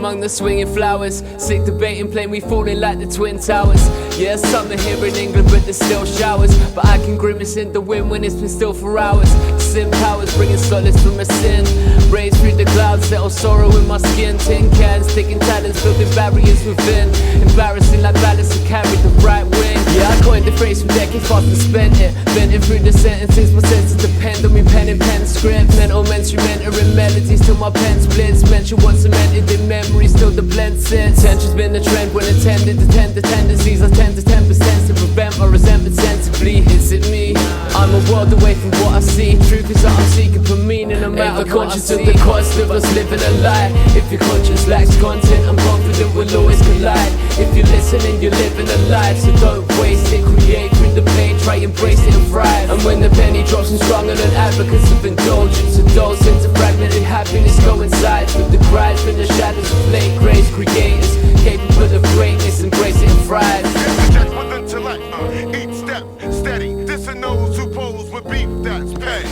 among the swinging flowers. Sick debating, playing, we falling like the Twin Towers. Yeah, summer here in England, but there's still showers. But I can grimace in the wind when it's been still for hours. Sin powers bringing solace from a sin. Raise through the clouds, settle sorrow in my skin. Tin cans, taking talents, building barriers within. Embarrassing like balance to carry the right wing. Yeah, I coined the phrase from decades past and spent it. Venting through the sentences, my senses depend on me pen and pen script. Mental mentoring melodies till my pen splits. Mention what's cemented in memories till the blend sits. Tension's been the trend when intended to tend to tendencies. I tend to 10% to prevent my resentment sensibly. Is it me? I'm a world away from what I see. Truth is that I'm seeking for meaning no matter what I see. Of the cost of us living a lie. If your conscience lacks content, I'm confident we'll always collide. If you're listening, you're living a life, so don't waste it. Create through the pain, try embrace it and thrive. And when the penny drops, I'm stronger than advocates of indulgence. Adults into fragmented happiness coincides with the cries from the shadows of late grace creators, capable of greatness, embrace it and thrive. Interject with intellect, each step steady. Dissing those who pose with beef that's petty.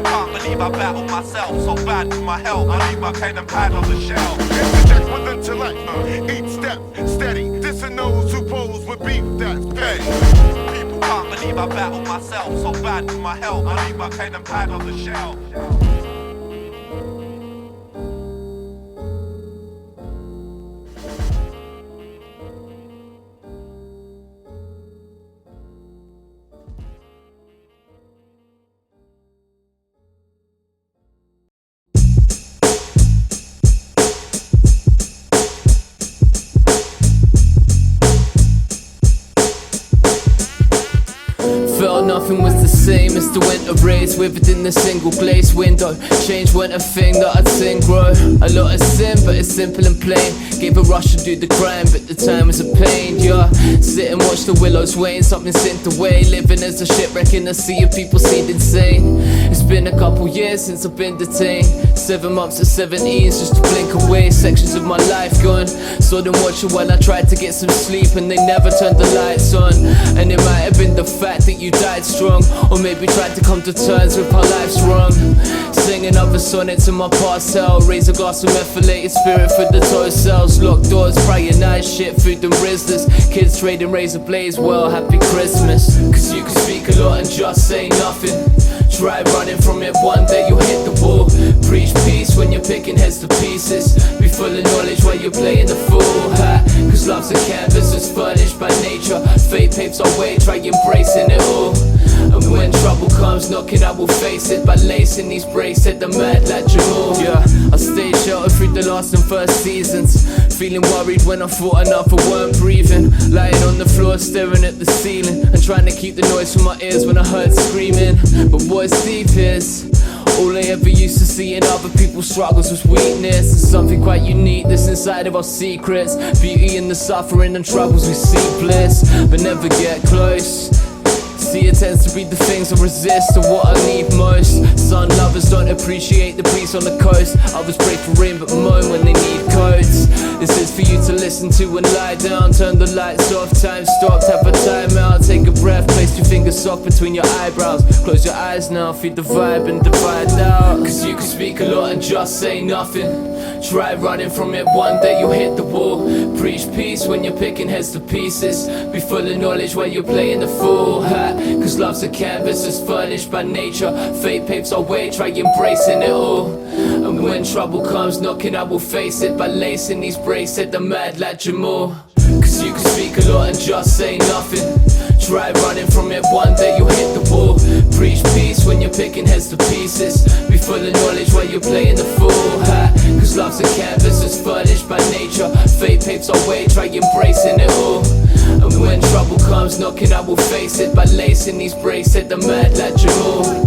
Can't believe I battled myself, so bad with my health. I leave my kind of pad on the shelf. Interject with intellect, each step steady. Dissing those who pose with beef that's petty. Can't believe I battled myself, so bad with my health. I leave my kind of pad on the shelf. Nothing was the same as the winter rays within the single glazed window. Change weren't a thing that I'd seen grow. A lot of sin, but it's simple and plain. Gave a rush to do the crime, but the time was a pain. Yeah, sit and watch the willows wane. Something synth away, living as a shipwreck in a sea of people seemed insane. It's been a couple years since I've been detained. 7 months at 17, just to blink away. Sections of my life gone. Saw them watching while I tried to get some sleep, and they never turned the lights on. And it might have been the fact that you died strong, or maybe tried to come to terms with how life's wrong. Sing another sonnet to my past self. Raise a glass of methylated spirit for the toy cells. Locked doors, prying eyes, shit, food and Rizzlers. Kids trading razor blades, well, happy Christmas. Cause you can speak a lot and just say nothing. Try running from it, one day you'll hit the wall. Preach peace when you're picking heads to pieces. Be full of knowledge while you're playing the fool. Cause love's a canvas that's furnished by nature. Fate paves our way, try embracing it all. And when trouble comes knocking, I will face it by lacing these brakes at the mad like Jamal. Yeah, I stayed sheltered through the last and first seasons. Feeling worried when I thought enough, I weren't breathing. Lying on the floor, staring at the ceiling, and trying to keep the noise from my ears when I heard screaming. But what's deep is all I ever used to see in other people's struggles was weakness. It's something quite unique that's inside of our secrets. Beauty in the suffering and troubles, we see bliss, but never get close. See, it tends to be the things I resist to what I need most. Sun lovers don't appreciate the breeze on the coast. Others pray for rain but moan when they need coats. This is for you to listen to and lie down. Turn the lights off, time stopped, have a time out. Take a breath, place your fingers soft between your eyebrows. Close your eyes now, feed the vibe and divide out. Cause you can speak a lot and just say nothing. Try running from it, one day you'll hit the wall. Preach peace when you're picking heads to pieces. Be full of knowledge while you're playing the fool. Cause love's a canvas that's furnished by nature. Fate paves our way, try embracing it all. And when trouble comes knocking, I will face it by lacing these brakes at the mad like Jamal. Cause you can speak a lot and just say nothing. Try running from it, one day you'll hit the wall. Preach peace when you're picking heads to pieces. Be full of knowledge while you're playing the fool. Cause love's a canvas that's furnished by nature. Fate paves our way, try embracing it all. And when trouble comes knocking, I will face it by lacing these brakes at the mad like Jamal.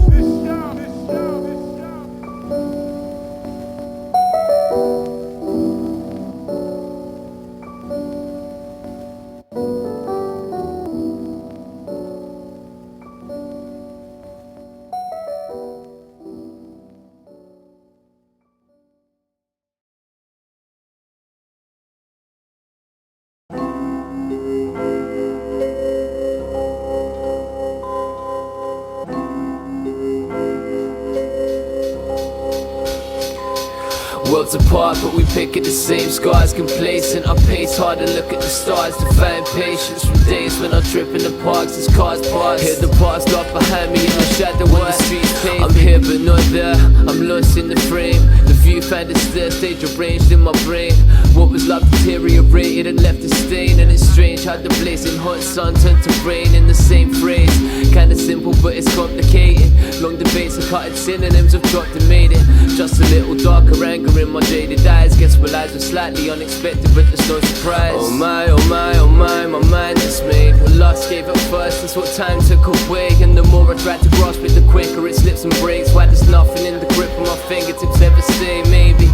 Worlds apart, but we pick at the same scars. Complacent, I pace hard and look at the stars. Define patience from days when I trip in the parks as cars pass. Hear the past locked behind me in the shadow when the streets pave. I'm here but not there, I'm lost in the frame. The viewfinder stair stage arranged in my brain. What was love deteriorated and left a stain. And it's strange how the blazing hot sun turned to rain in the same phrase. Kinda simple but it's complicated. Long debates and cutting synonyms have dropped and made it. Just a little darker anger in my jaded eyes. Guess my lies were slightly unexpected but there's no surprise. Oh my, oh my, oh my, my mind is made. What lust gave up first, that's what time took away. And the more I tried to grasp it, the quicker it slips and breaks. Why there's nothing in the grip of my fingertips ever stay, maybe.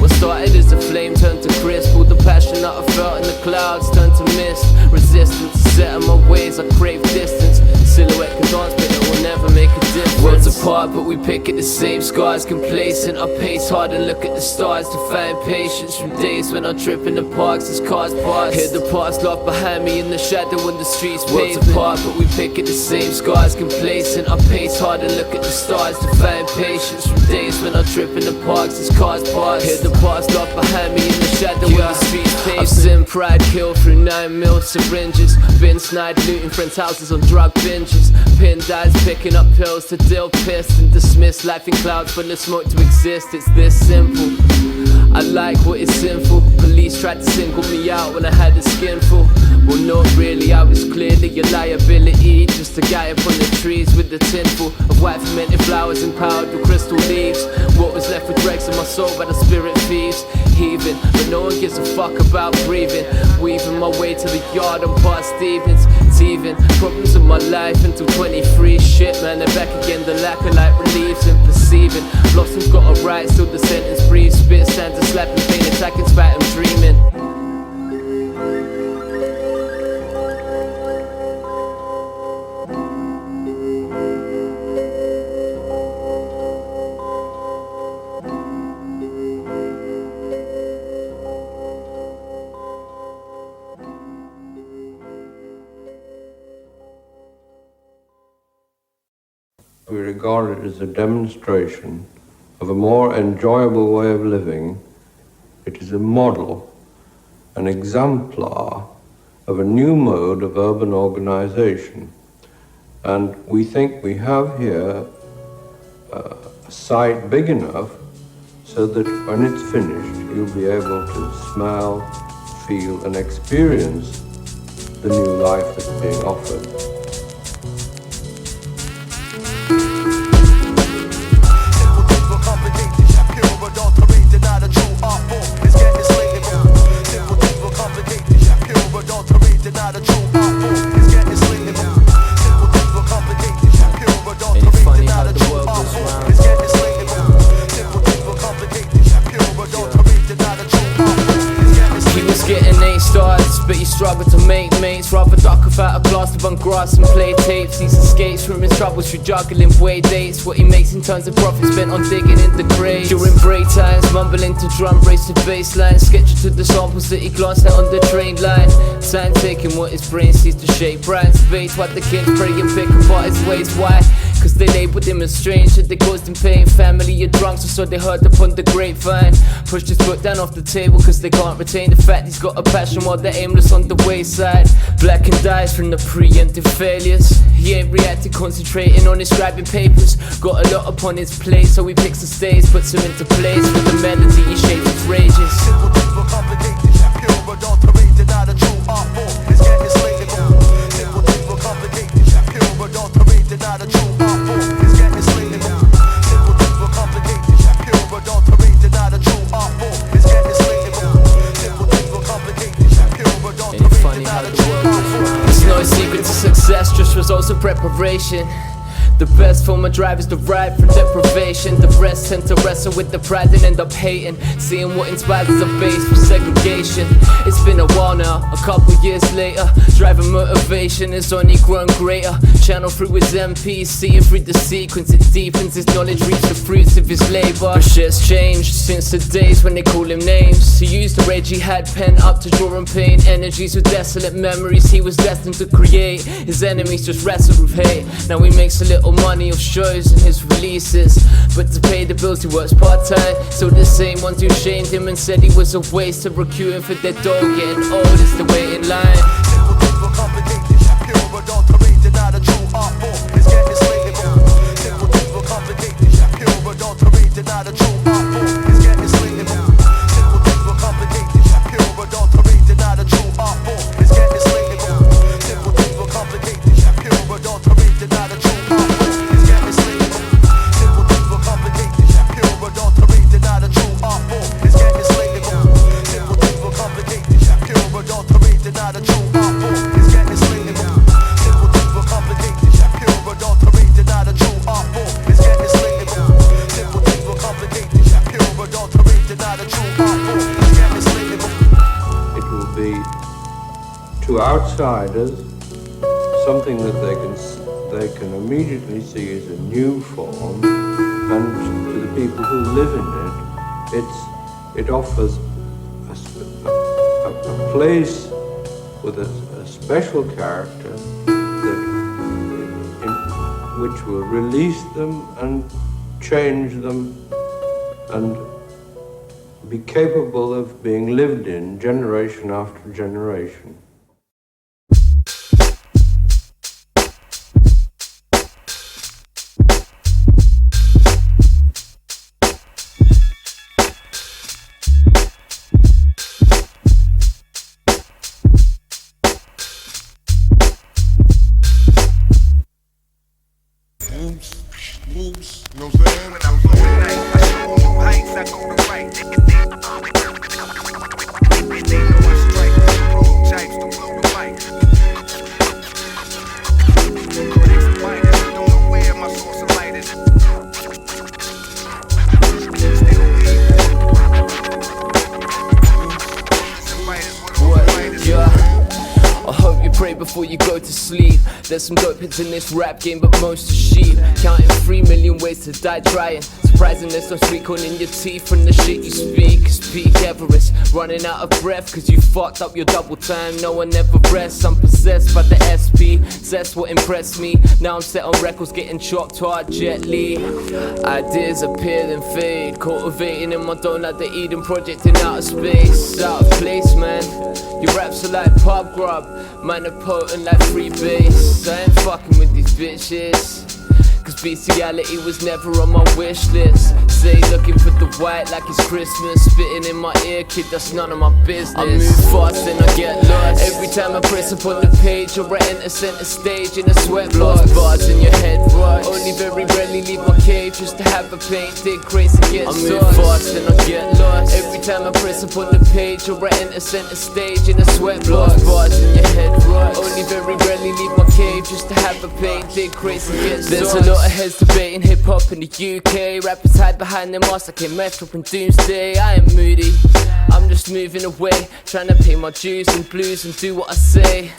What started as a flame turned to crisp. All the passion that I felt in the clouds turned to mist. Resistance set in my ways, I crave distance. Silhouette can dance but it will never make a difference. Worlds apart but we pick at the same scars. Complacent, I pace hard and look at the stars. Define patience from days when I trip in the parks as cars pass. Hear the past locked behind me in the shadow when the streets pave. Worlds apart but we pick at the same scars. Complacent, I pace hard and look at the stars. Define patience from days when I trip in the parks as cars pass. Hear the past locked behind me in the shadow when the streets pave. I've seen pride kill through 9mm syringes. Been snide looting friends' houses on drug binges. Pinned eyes picking up pills to deal pissed and dismiss life in clouds full of smoke to exist. It's this simple. I like what is sinful. Police tried to single me out when I had a skinful. Well, not really, I was clearly a liability. Just a guy up on the trees with the tinful of white fermented flowers and powdered with crystal leaves. What was left with dregs in my soul by the spirit thieves. Heaving, but no one gives a fuck about breathing. Weaving my way to the yard on past Stevens. Teething, problems of my life until 23. Shit man, they're back again, the lack of light relieves and perceiving. Blossom's got a right, still the sentence breathes. Spit stands and slapping pain, attacking spite, I'm dreaming. We regard it as a demonstration of a more enjoyable way of living. It is a model, an exemplar of a new mode of urban organization. And we think we have here a site big enough so that when it's finished, you'll be able to smell, feel, and experience the new life that's being offered. Struggle to make mates, rather duck without a glass of grass and play tapes. He escapes from his troubles through juggling way dates. What he makes in terms of profit spent on digging in the grave. During break times, mumbling to drum breaks to bass line. Sketching to the samples that he glanced at on the train line. Time taking what his brain sees to shape. Brian space, what the kids pray and pick apart his ways. Why? Cause they labeled him as strange, that they caused him pain. Family are drunk, so they heard upon the grapevine. Pushed his foot down off the table cause they can't retain the fact he's got a passion while they're aimless on the wayside. Black and dies from the preemptive failures. He ain't reacting, concentrating on his scribing papers. Got a lot upon his plate, so he picks the stage, puts him into place. With the melody he shapes his rages. Simple things were complicated, pure adulterated, not a true art form. It's getting slavable. Simple things were complicated, pure adulterated, not a true art form. It's getting slavable. Simple things were complicated, pure adulterated, not a true art form. It's getting slavable. Simple things were complicated, pure adulterated, not a true art form. It's no secret to success, just results of preparation. The best form of drive is derived from deprivation. The rest tend to wrestle with the pride and end up hating. Seeing what inspires is a base for segregation. It's been a while now, A couple years later, driving motivation has only grown greater. Channel through his MP, seeing through the sequence, it deepens his knowledge, reaps the fruits of his labour. But shit's changed since the days when they call him names. He used the rage he had pent up to draw on pain. Energies with desolate memories he was destined to create. His enemies just wrestled with hate. Now he makes a little money off shows and his releases, but to pay the bills he works part-time. So the same ones who shamed him and said he was a waste to recruit him for their dog getting old is the waiting line. Simple things were complicated, pure adulterated, not a true art form. It's getting slavable. Simple things were complicated, pure adulterated, not a true art form. It's getting slavable. Simple things were complicated, pure adulterated, not a true art form. It's getting slavable. Simple things were complicated, pure adulterated, not a true art form. It's getting slavable. Simple things were complicated, pure adulterated, not a true art form. It's getting slavable. Simple things were complicated, pure adulterated, not a true art form. It's getting slavable. Simple things were complicated, pure adulterated, not a true art form. It's getting slavable. Simple things were complicated, pure adulterated, not a true art form. It's getting slavable. It will be, to outsiders, something that they can immediately see as a new form, and to the people who live in it offers a place with a special character which will release them and change them and be capable of being lived in generation after generation. Looms, you know what I'm saying? When I flow tonight, I show new heights, I go to right. They know I strike prototypes to blow the mic. Critics and fighters don't know where my source of light is. Still leave. What? Yeah. I hope you pray before you go to sleep. There's some dope hits in this rap game, but most are sheep. Counting 3 million ways to die trying. Surprising there's no sweet corn in your teeth from the shit you speak. Speak Everest, running out of breath cause you fucked up your double time. No one ever rests, I'm possessed by the SP. That's what impressed me. Now I'm set on records getting chopped hard gently. Ideas appear then fade, cultivating in my dome like the Eden Project in outer space. Out of place, man. Your raps are like pub grub, mine are potent like free bass. I ain't fucking with these bitches, cause bestiality was never on my wish list. Say looking for the white like it's Christmas, spitting in my ear, kid, that's none of my business. I move fast and I get lost. Every time I press upon the page or I enter center stage in a sweat box. Bars in your head rush. Only very rarely leave my cave just to have a paint, dig crates and get sauce. I move fast and I get lost. Every time I press upon the page or I enter center stage in a sweat box. Bars in your head rush. Only very rarely leave my cave just to have a paint, dig crates and get sauce. There's a lot of heads debating hip hop in the UK. Rappers hide behind their masks like a messed up in doomsday. I ain't moody, I'm just moving away, trying to pay my dues and blues and do what I say.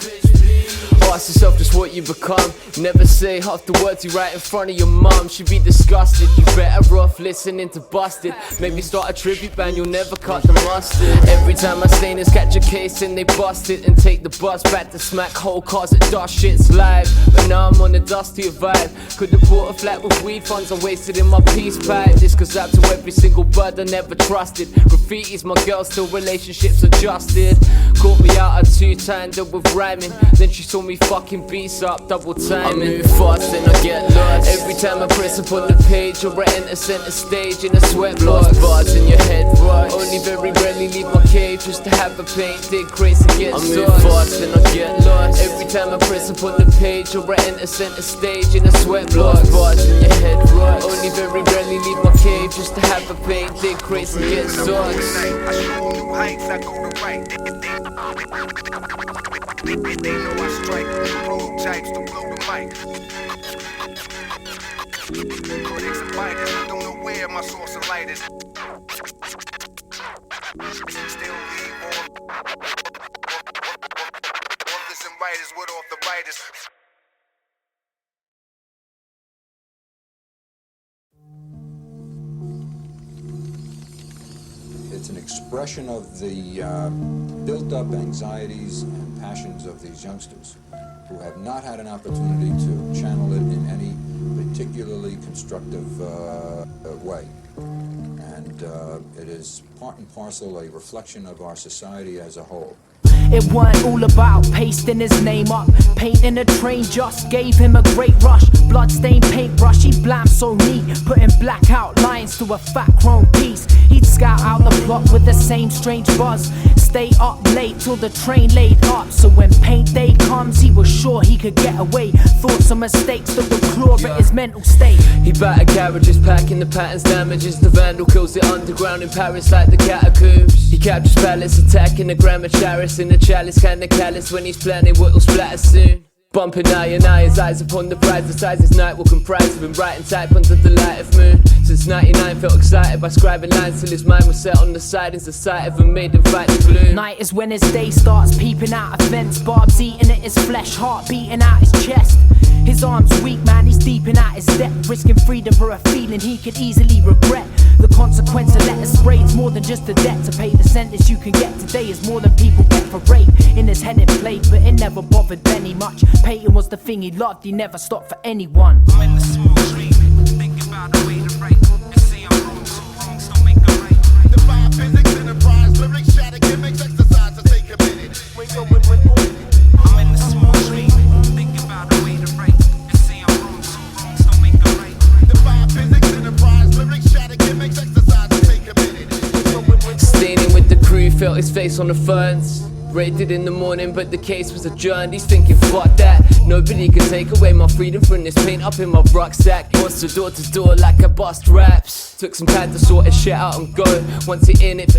Ask yourself just what you become. Never say half the words you write in front of your mum. She'd be disgusted. You better off listening to Busted. Maybe start a tribute band, you'll never cut the mustard. Every time I stain is catch a case and they bust it and take the bus back to smack whole cars at dust shit's live. But now I'm on a dustier vibe. Could've bought a flat with weed funds I wasted in my peace pipe. This goes out to every single bird I never trusted. Graffiti's my girl, still relationships adjusted. Caught me out at 2 times with rhyming. Then she saw me fucking beats up, double timing. I move fast and I get lost. Every time I press upon the page or I enter center stage in a sweat box. Bars in your head rush. Only very rarely leave my cave just to have a paint, dig crates and get sauce. I move fast and I get lost. Every time I press upon the page or I enter center stage in a sweat box. Bars in your head rush. Only very rarely leave my cave just to have a paint, dig crates and get sauce. I show new heights, I go to right. They know I strike prototypes to blow the mic. Critics and fighters don't know where my source of light is. Still leave on. latest. It's an expression of the built-up anxieties and passions of these youngsters who have not had an opportunity to channel it in any particularly constructive way. And it is part and parcel a reflection of our society as a whole. It wasn't all about pasting his name up. Painting a train just gave him a great rush. Bloodstained paintbrush, he blammed so neat, putting black outlines to a fat chrome piece. He'd scout out the plot with the same strange buzz. Stay up late till the train laid up, so when paint day comes he was sure he could get away. Thoughts and mistakes that would claw at his mental state. He battered garages, packing the patterns, damages the vandal, kills the underground in Paris like the catacombs. He captures pallets, attacking the grammar chalice in the chalice, kinda callous when he's planning what'll splatter soon. Bumping eye and eye, his eyes upon the prize, decides his night will comprise of him writing type under the light of moon. Since 99 felt excited by scribing lines till his mind was set on the sidings. The sight of him made him fight the gloom. Night is when his day starts peeping out a fence. Barbs eating at his flesh, heart beating out his chest. His arms weak, man, he's deeping out his depth, risking freedom for a feeling he could easily regret. The consequence of letter sprays more than just a debt. To pay the sentence you can get today is more than people get for rape. In his head it played, but it never bothered Benny much. Peyton was the thing he loved, he never stopped for anyone. I'm in the small dream, thinking about a way to write. And see I'm wrong, so wrongs don't make a right. Defy physics, enterprise, lyrics, shatter gimmicks, exercise to stay committed. I'm in the small dream, thinking about a way to write. And see I'm wrong, so wrongs don't make a right. Defy physics, enterprise, lyrics, shatter gimmicks, exercise to stay committed. Staining with the crew, felt his face on the ferns. Raided in the morning, but the case was adjourned. He's thinking, fuck that. Nobody can take away my freedom from this paint up in my rucksack. Wants to door like I bust raps. Took some time to sort his shit out and go. Once you're in it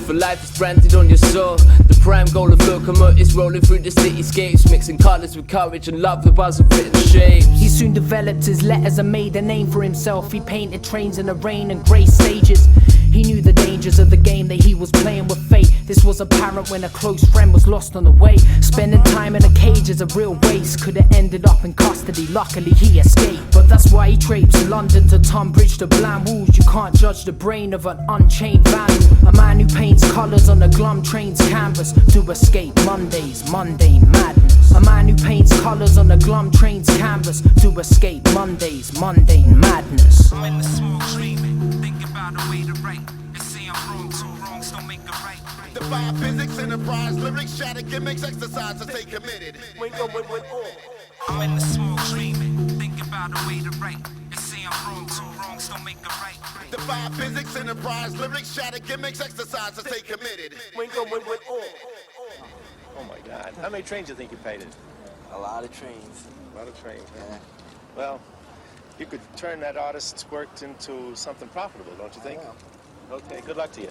for life, it's branded on your soul. The prime goal of locomotives rolling through the cityscapes, mixing colours with courage and love, the buzz of written shapes. He soon developed his letters and made a name for himself. He painted trains in the rain and grey stages. He knew the dangers of the game that he was playing with fate. This was apparent when a close friend was lost on the way. Spending time in a cage is a real waste. Could have ended up in custody, luckily he escaped. But that's why he traipsed London to Tunbridge to Bland Walls. You can't judge the brain of an unchained vandal. A man who paints colours on a glum train's canvas to escape Monday's mundane madness. A man who paints colours on a glum train's canvas to escape Monday's mundane madness. I'm in the small dream, thinking about a way to write. And see I'm wrong, so wrongs don't make a right. Defy physics, enterprise, lyrics, shatter gimmicks, exercise to stay committed. I'm in the small dream, thinking about a way to write. And see I'm wrong, so wrongs don't make a right. Defy physics, enterprise, lyrics, shatter gimmicks, exercise to stay committed. Oh my God. How many trains do you think you painted? A lot of trains. A lot of trains, huh? Yeah. Well, you could turn that artist's work into something profitable, don't you think? Okay, good luck to you.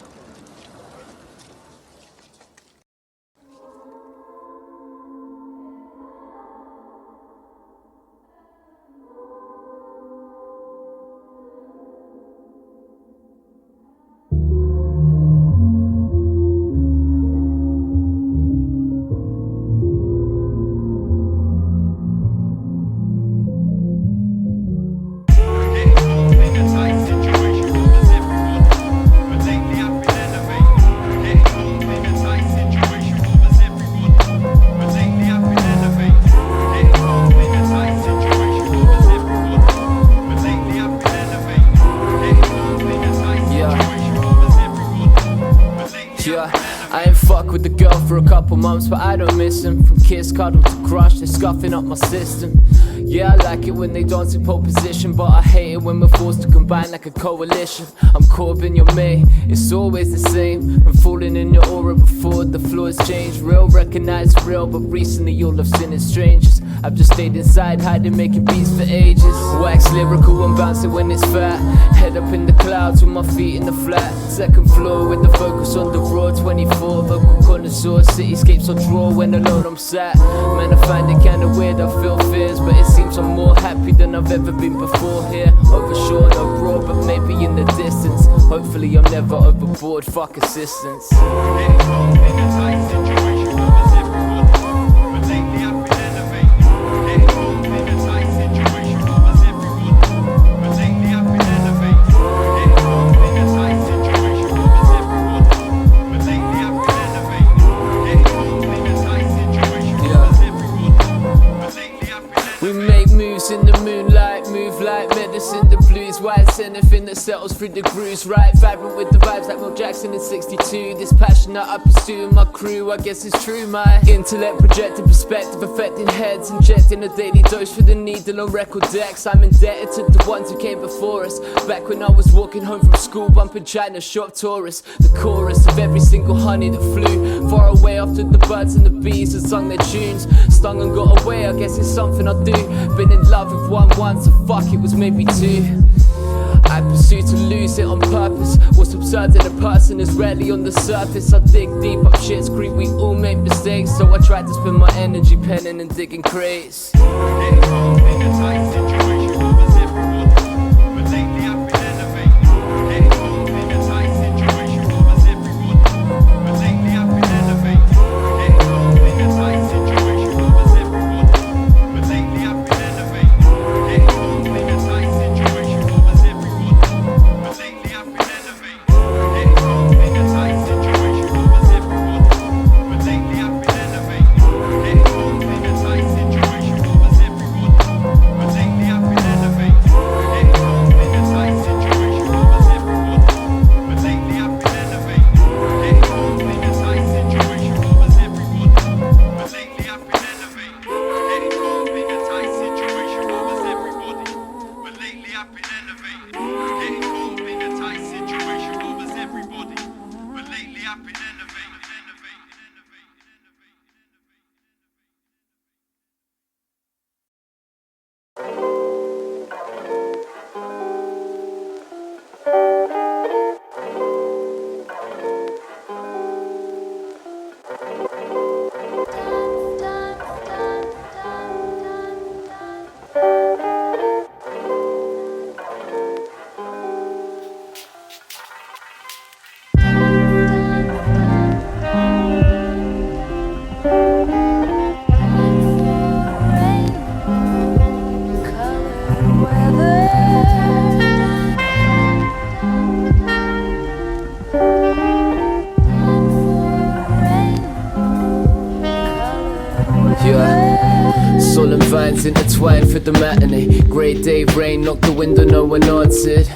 For a couple months, but I don't miss him. From kiss, cuddle to crush, they're scuffing up my system. Yeah, I like it when they dance in pole position, but I hate it when we're forced to combine like a coalition. I'm Corbin, you're May, it's always the same. I'm falling in your aura before the floors change. Real, recognize real, but recently all I've seen is strangers. I've just stayed inside, hiding, making beats for ages. Wax lyrical, I'm bouncing when it's fat. Head up in the clouds with my feet in the flat. Second floor with the focus on the raw 24, vocal connoisseur. Cityscapes I draw when alone I'm sat. Man, I find it kinda weird, I feel fears, but it seems I'm more happy than I've ever been before here. Overshore, no raw, but maybe in the distance. Hopefully I'm never overboard, fuck assistance. Getting caught in a tight situation, was everyone. But lately I've been elevating. anything that settles through the grooves, right? Vibrant with the vibes like Mel Jackson in 62. This passion that I pursue in my crew, I guess it's true. My intellect projecting perspective, affecting heads, injecting a daily dose for the needle on record decks. I'm indebted to the ones who came before us. Back when I was walking home from school, bumping China shop tourists. The chorus of every single honey that flew far away after the birds and the bees had sung their tunes. Stung and got away, I guess it's something I do. Been in love with one once, so fuck, it was maybe two. I pursue to lose it on purpose. What's absurd in a person is rarely on the surface. I dig deep up shit's creep, we all make mistakes. So I try to spend my energy penning and digging crates. Getting caught in a tight situation covers everybody, but lately I've been elevating. Getting caught in a tight situation covers everybody, but lately I've been elevating. Getting caught in a tight situation covers everybody, but lately I've been elevating. Getting caught in a tight situation covers everybody, but lately I've been elevating. Getting caught in a tight situation covers everybody, but lately I've been elevating. Getting caught in a tight situation covers everybody, but lately I've been elevating. Getting caught in a tight situation covers everybody, but lately I've been elevating. Getting caught in a tight situation covers everybody, but lately I've been elevating. Getting caught in a tight situation covers everybody, but lately I've been elevating. Getting caught in a tight situation covers everybody, but lately I've been elevating. Solemn vines intertwined for the matinee. Grey day rain knocked the window, no one answered.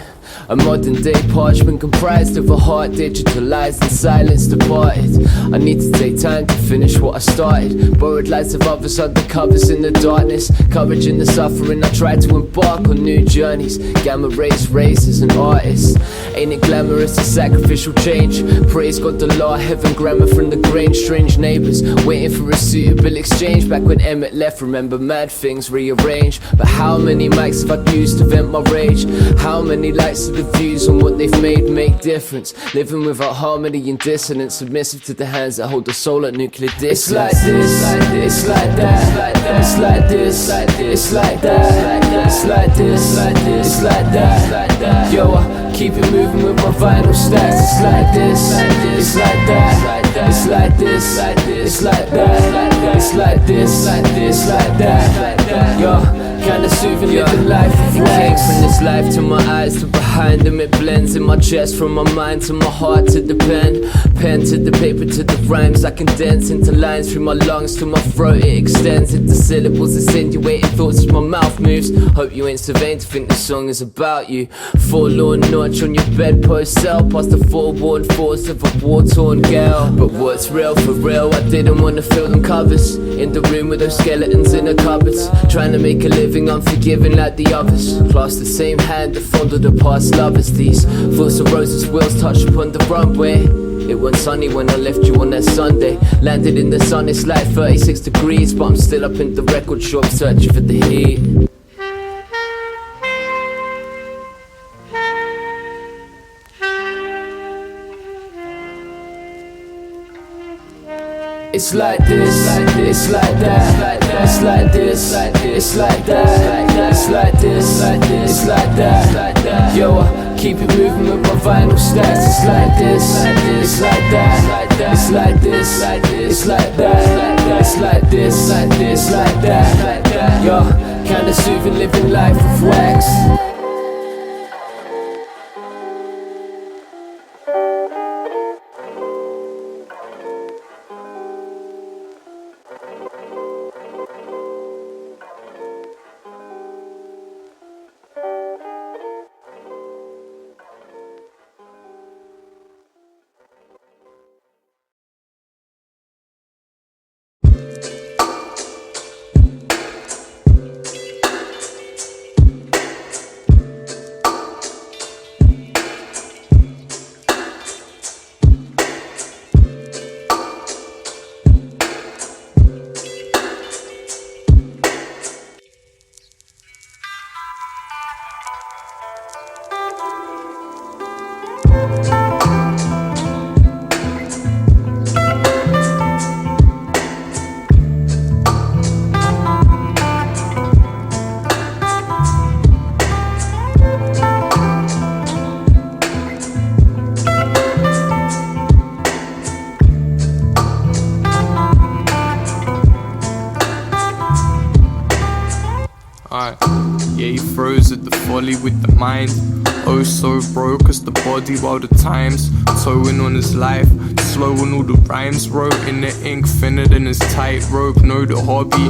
A modern day parchment comprised of a heart digitalized and silence departed. I need to take time to finish what I started. Borrowed lights of others under covers in the darkness. Courage in the suffering, I try to embark on new journeys. Gamma rays, razors and artists. Ain't it glamorous, a sacrificial change? Praise God the law, heaven grammar from the grain. Strange neighbours, waiting for a suitable exchange. Back when Emmett left, remember mad things rearranged. But how many mics have I used to vent my rage? How many likes to the views on what they've made make difference? Living without harmony and dissonance, submissive to the hands that hold the soul at nuclear distance. It's like this, it's like that, it's like this, it's like that, it's like this, it's like that. Yo, I keep it moving with my vinyl stacks. It's like this, it's like that, it's like this, it's like that, it's like this, it's like that. Yo, kinda soothing living life. It came from this life to my eyes to behind them. It blends in my chest from my mind to my heart to the pen. Pen to the paper to the rhymes I condense into lines through my lungs to my throat. It extends into syllables, insinuating thoughts as my mouth moves. Hope you ain't so vain to think this song is about you. Forlorn notch on your bedpost cell, past the forewarned thoughts of a war-torn girl. But what's real for real, I didn't wanna fill them covers. In the room with those skeletons in the cupboards, trying to make a living unforgiving like the others. Clasp the same hand that fondled the past lovers. These thoughts of roses wheels touched upon the runway. It wasn't sunny when I left you on that Sunday. Landed in the sun, it's like 36 degrees, but I'm still up in the record shop searching for the heat. It's like this, it's like that, it's like this, it's like that, it's like this, it's like that. Yo, I keep it moving with my vinyl stacks. It's like this, it's like that, it's like this, it's like that, it's like this, it's like that. Yo, kinda soothing living life with wax. he froze at the folly with the mind. Oh, so broke as the body while the time's towing on his life. Slow on all the rhymes wrote in the ink, thinner than his tightrope. Know the hobby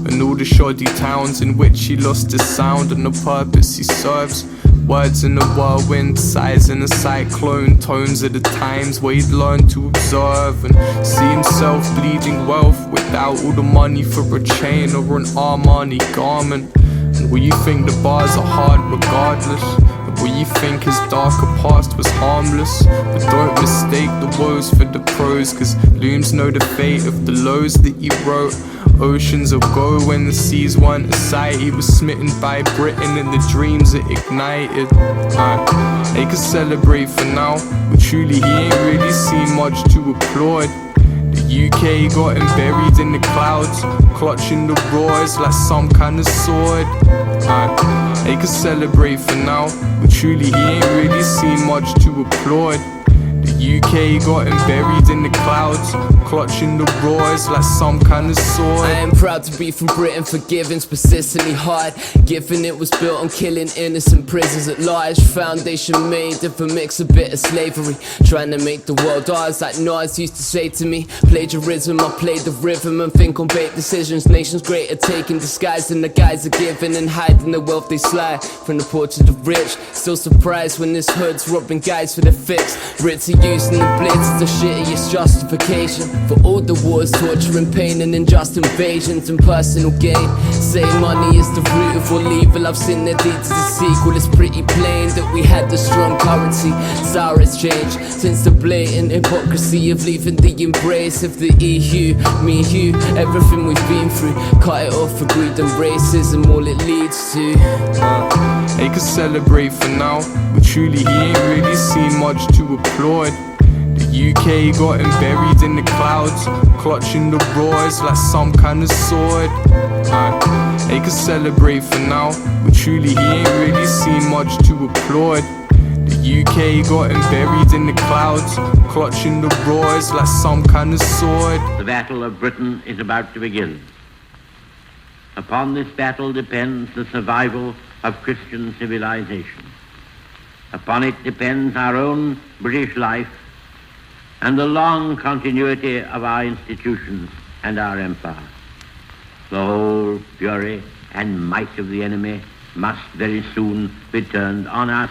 and all the shoddy towns in which he lost his sound and the purpose he serves. Words in the whirlwind, sighs in a cyclone, tones at the times where he'd learned to observe and see himself bleeding wealth without all the money for a chain or an Armani garment. And will you think the bars are hard regardless? Will you think his darker past was harmless? But don't mistake the woes for the pros, cause looms know the fate of the lows that he wrote. Oceans ago when the seas weren't a sight, he was smitten by Britain and the dreams it ignited. They could celebrate for now, but truly he ain't really seen much to applaud. The UK got him buried in the clouds, clutching the roars like some kind of sword. They could celebrate for now, but truly he ain't really seen much to applaud. The UK got him buried in the clouds, clutching the roars like some kind of sword. I am proud to be from Britain, forgiving, persistently hard. Given it was built on killing innocent prisoners at large. Foundation made of a mix of bitter slavery, trying to make the world ours like Nas used to say to me. Plagiarism, I play the rhythm and think on bait decisions. Nations great at taking disguise and the guys are giving and hiding the wealth they slide from the poor to the rich. Still surprised when this hood's robbing guys for their fix. Brits are using the blitz as the shittiest justification for all the wars, torture and pain and unjust invasions and personal gain. Say money is the root of all evil, I've seen their deeds as a sequel. It's pretty plain that we had the strong currency. Sour has changed since the blatant hypocrisy of leaving the embrace of the EU. Me and you, everything we've been through, cut it off for greed and racism, all it leads to. They could celebrate for now, but truly he ain't really seen much to applaud. The UK got him buried in the clouds, clutching the roars like some kind of sword. They could celebrate for now, but truly he ain't really seen much to applaud. The UK got him buried in the clouds, clutching the roars like some kind of sword. The battle of Britain is about to begin. Upon this battle depends the survival of Christian civilization. Upon it depends our own British life and the long continuity of our institutions and our empire. The whole fury and might of the enemy must very soon be turned on us.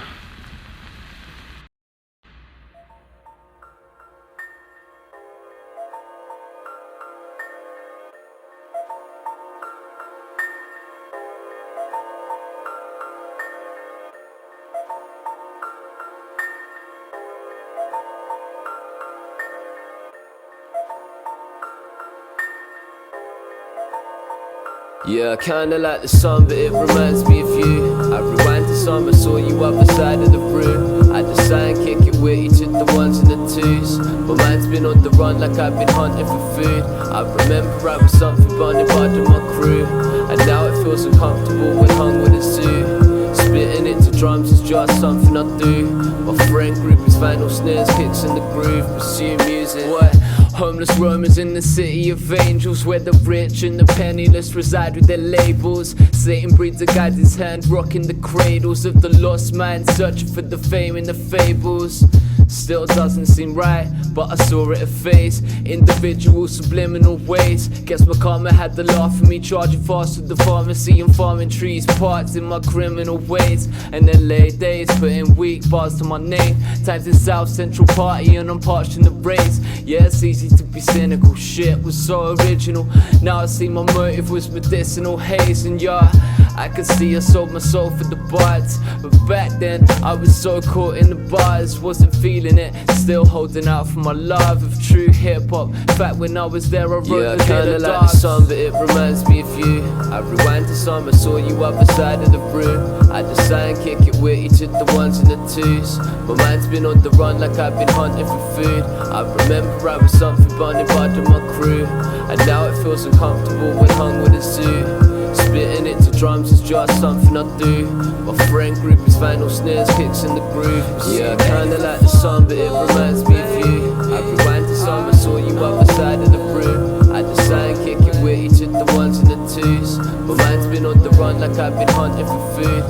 Yeah, I kinda like the sun, but it reminds me of you. I rewind to some, I saw you other side of the room. I just sang, kick it with you, took the ones and the twos. But mine's been on the run like I've been hunting for food. I remember I was something burning part of my crew. And now it feels uncomfortable when hung with a zoo. Splitting into drums is just something I do. My friend group is vinyl snares, kicks in the groove, pursue music. What? Homeless roamers in the city of angels, where the rich and the penniless reside with their labels. Satan breeds a guide his hand, rocking the cradles of the lost mind, searching for the fame in the fables. Still doesn't seem right, but I saw it a phase. Individual subliminal ways. Guess my karma had the laugh at me, charging fast to the pharmacy and farming trees, parts in my criminal ways. And then late days, putting weak bars to my name. Times in South Central Party and I'm parched in the rays. Yeah, it's easy to be cynical, shit was so original. Now I see my motive was medicinal haze. And yeah, I could see I sold my soul for the buds. But back then, I was so caught in the bars, wasn't feeling it, still holding out for my love of true hip-hop. Fact, when I was there I wrote the kinda like the sun, but it reminds me of you. I rewind to some, I saw you other side of the room. I just sang, kick it with you, took the ones and the twos. My mind's been on the run like I've been hunting for food. I remember I was something burning part of my crew. And now it feels uncomfortable when hung with a zoo. Splitting it to drums is just something I do. My friend group is vinyl snares, kicks in the groove. Yeah, I kinda like the sun, but it reminds me of you. I rewind to some, I saw you other side of the room. I just sang, kick it with you, took the ones and the twos. My mind's been on the run like I've been hunting for food.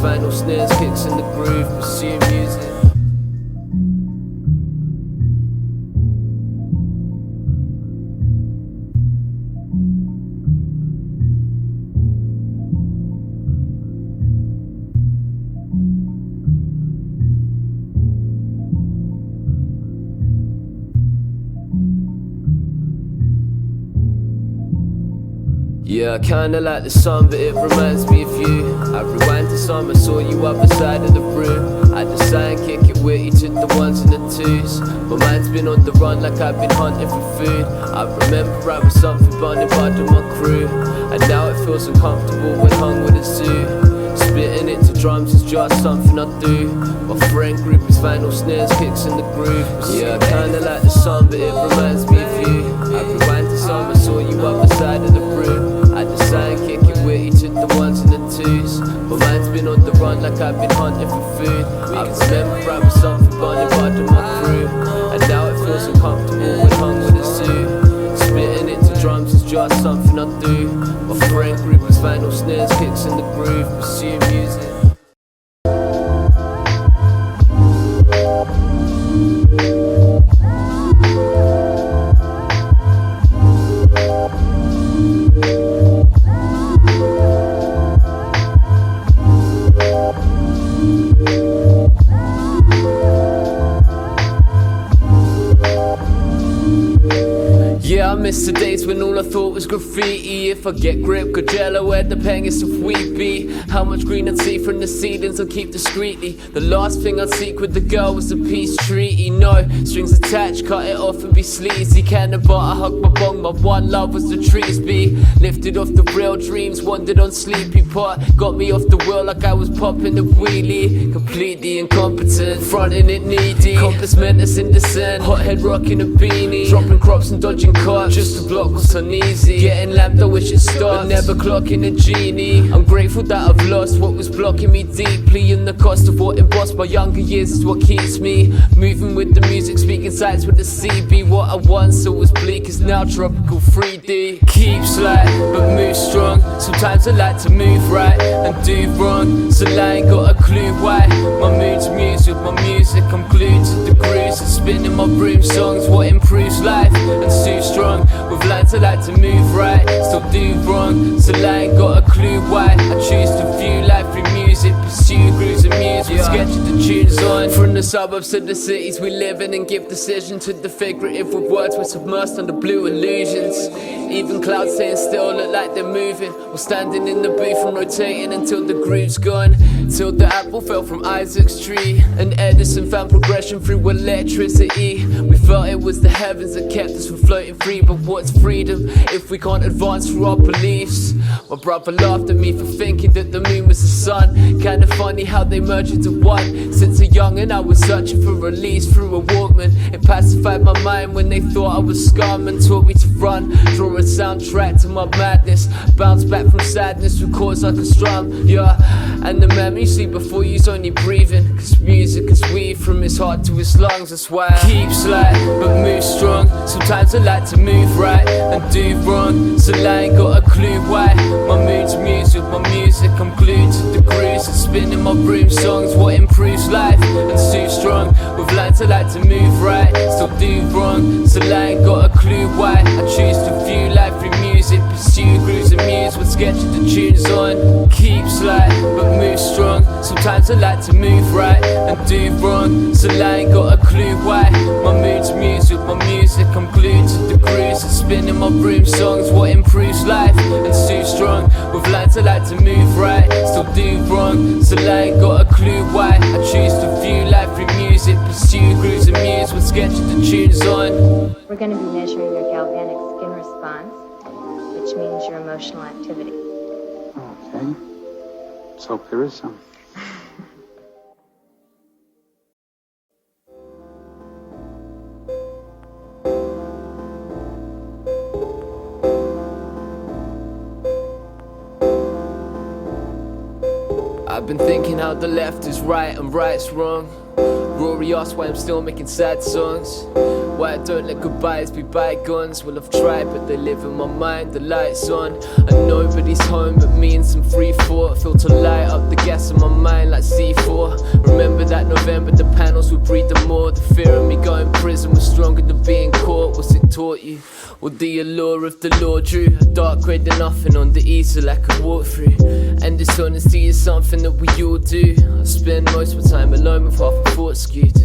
final snares, kicks in the groove, pursue music. Yeah, I kinda like the sun, but it reminds me of you. I rewind to some, I saw you other side of the room. I decide and kick it with you, took the ones and the twos. My mind's been on the run like I've been hunting for food. I remember I was something burning bud in my crew, and now it feels uncomfortable when hung with a zoo. Splitting it to drums is just something I do. My friend group is final snares, kicks in the groove. Yeah, I kinda like the sun, but it reminds me of you. I rewind to some, I saw you other side of the room. I decide and kick it with you, took the ones and the twos. My mind's been on the run like I've been hunting for food. I remember I was something burning bud in my crew, and now it feels uncomfortable when hung with a zoo. Splitting it to drums is just something I do. My friend group is final snares, kicks in the groove, pursue music. Yeah, I miss the days when all I thought was graffiti. If I get grip, could jello where the pangest of wheat be. How much green I'd see from the ceilings I'll keep discreetly. The last thing I'd seek with the girl was a peace treaty. No strings attached, cut it off and be sleazy. Cannon butter, hug my bong, my one love was the trees be. Lifted off the real dreams, wandered on sleepy pot. Got me off the wheel like I was popping a wheelie. Completely incompetent, fronting it needy. Compass menace in descent, hothead rocking a beanie. Dropping crops and dodging cops, just to block was uneasy. Getting lamped, I wish it stopped, but never clocking a genie. I'm grateful that I've lost what was blocking me deeply, and the cost of what embossed my younger years is what keeps me moving with the music, speaking sights with the CB. What I once thought was bleak is now tropical 3D. Keep slack, but move strong. Sometimes I like to move right and do wrong, so I ain't got a clue why. My mood's music, my music, I'm glued to the grooves and spinning my broom songs. What improves life and so strong. With lines I like to move right, still do wrong, so I ain't got a clue why. I choose to view life through music, pursue grooves and muse with sketching the tunes on. From the suburbs to the cities we live in, and give decision to the figurative with words we're submersed under blue illusions. Even clouds staying still look like they're moving, or standing in the booth and rotating until the groove's gone. Till the apple fell from Isaac's tree, and Edison found progression through electricity. We felt it was the heavens that kept us from floating free, but what's freedom if we can't advance through our beliefs? My brother laughed at me for thinking that the moon was the sun. Kinda funny how they merge into one. Since a youngin' I was searching for release through a Walkman. It pacified my mind when they thought I was scum, and taught me to run. Draw a soundtrack to my madness, bounce back from sadness with chords like a strum. Yeah, and the memory you see before you's only breathing, cause music is weed from his heart to his lungs. That's why I keep slack but move strong. Sometimes I like to move right and do wrong, so I ain't got a clue why. My mood's music, my music, I'm glued to the grooves and spinning my broom songs. What improves life and so strong. With lines I like to move right, still do wrong, so I ain't got a clue why. I choose to view life through music, pursue grooves and muse with sketching the tunes on. Keep slack but move strong. Sometimes I like to move right and do wrong, so I ain't got a clue why. My mood's music, my music, I'm glued to the grooves and spinning my broom songs. What improves life and so strong. With lines I like to move right, still do wrong, so I ain't got a clue why. I choose to view life through music, pursue grooves and muse with sketching the tunes on. We're going to be measuring your galvanic skin response, which means your emotional activity. Okay. Let's hope there is some. I've been thinking how the left is right and right's wrong. Rory asked why I'm still making sad songs. Why I don't let goodbyes be bygones. Well, I've tried, but they live in my mind. The light's on, and nobody's home but me and some free thought. Feel to light up the gas in my mind like C4. Remember that November, the panels would breathe the more. The fear of me going prison was stronger than being caught. What's it taught you? Well, the allure of the law drew a dark grey to nothing on the easel I could walk through. And dishonesty is something that we all do. I spend most of my time alone with half a thought skewed.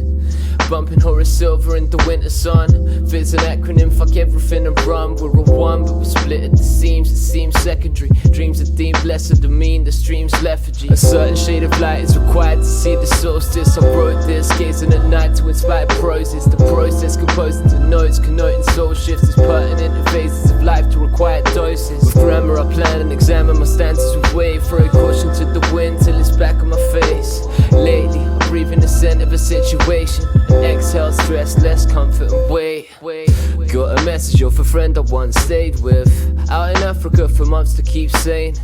Bumping Horace Silver in the winter sun. Fit's an acronym, fuck everything and run. We're all one, but we're split at the seams. It seems secondary. Dreams are deemed lesser than mean, the stream's lethargy. A certain shade of light is required to see the solstice. I wrote this, gazing at night to inspire proses. The process composed into notes, connoting soul shifts. Is pertinent in phases of life to required doses. With grammar I plan and examine my stances with weight. Throw caution to the wind till it's back on my face. Lately I'm breathing the scent of a situation. Exhale stress, less comfort and wait. Got a message off a friend I once stayed with, out in Africa for months to keep sane.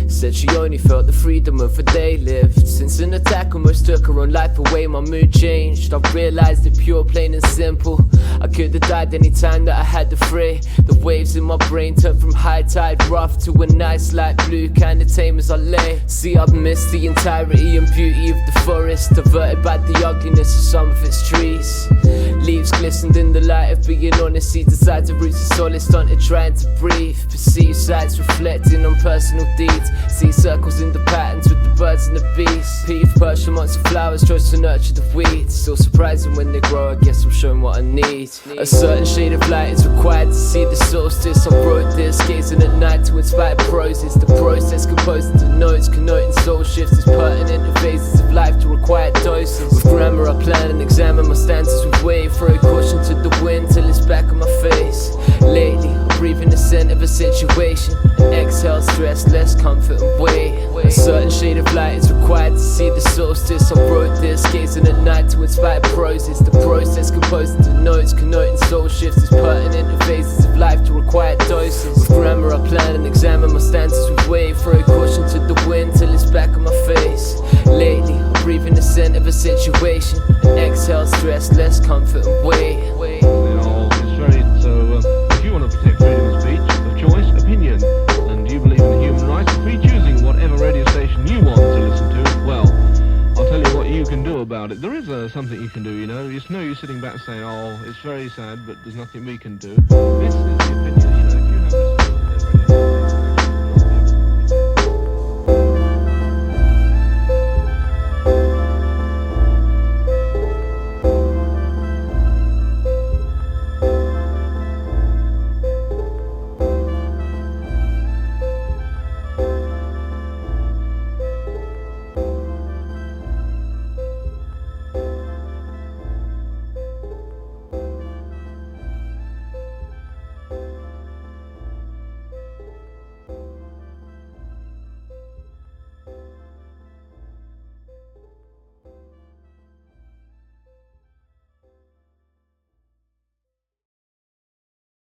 Said she only felt the freedom of a day lived. Since an attack almost took her own life away, my mood changed. I realized it pure, plain and simple. I could have died any time that I had the free. The waves in my brain turned from high tide rough to a nice light blue, kinda tame as I lay. See, I've missed the entirety and beauty of the forest, diverted by the ugliness of some of its trees. Leaves glistened in the light of being honest. See decides the roots of solace, stunted trying to breathe. Perceive sights reflecting on personal deeds. See circles in the patterns with the birds and the bees. Peeve perched amongst the flowers, chose to nurture the weeds. Still surprising when they grow, I guess I'm showing what I need. A certain shade of light is required to see the solstice. I wrote this, gazing at night to inspire proses. The process composed into notes, connoting soul shifts. Is pertinent in phases of life to required doses. With grammar I plan and examine my stances with weight. Throw caution to the wind till it's back on my face. Lately I'm breathing the scent of a situation. And exhale stress, less comfort and wait. A certain shade of light is required to see the solstice. I wrote this, gazing at night to inspire proses. The process composed into notes, connoting soul shifts. Is pertinent in phases of life to required doses. With grammar I plan and examine my stances with weight. Throw caution to the wind till it's back on my face. Lately I'm breathing the scent of a situation. And exhale stress, less comfort and wait. If you want to protect freedom of speech, of choice, opinion, and you believe in the human right of free choosing whatever radio station you want to listen to, well, I'll tell you what you can do about it. There is something you can do, you know. It's no use sitting back saying, oh, it's very sad, but there's nothing we can do. This is the opinion, you know.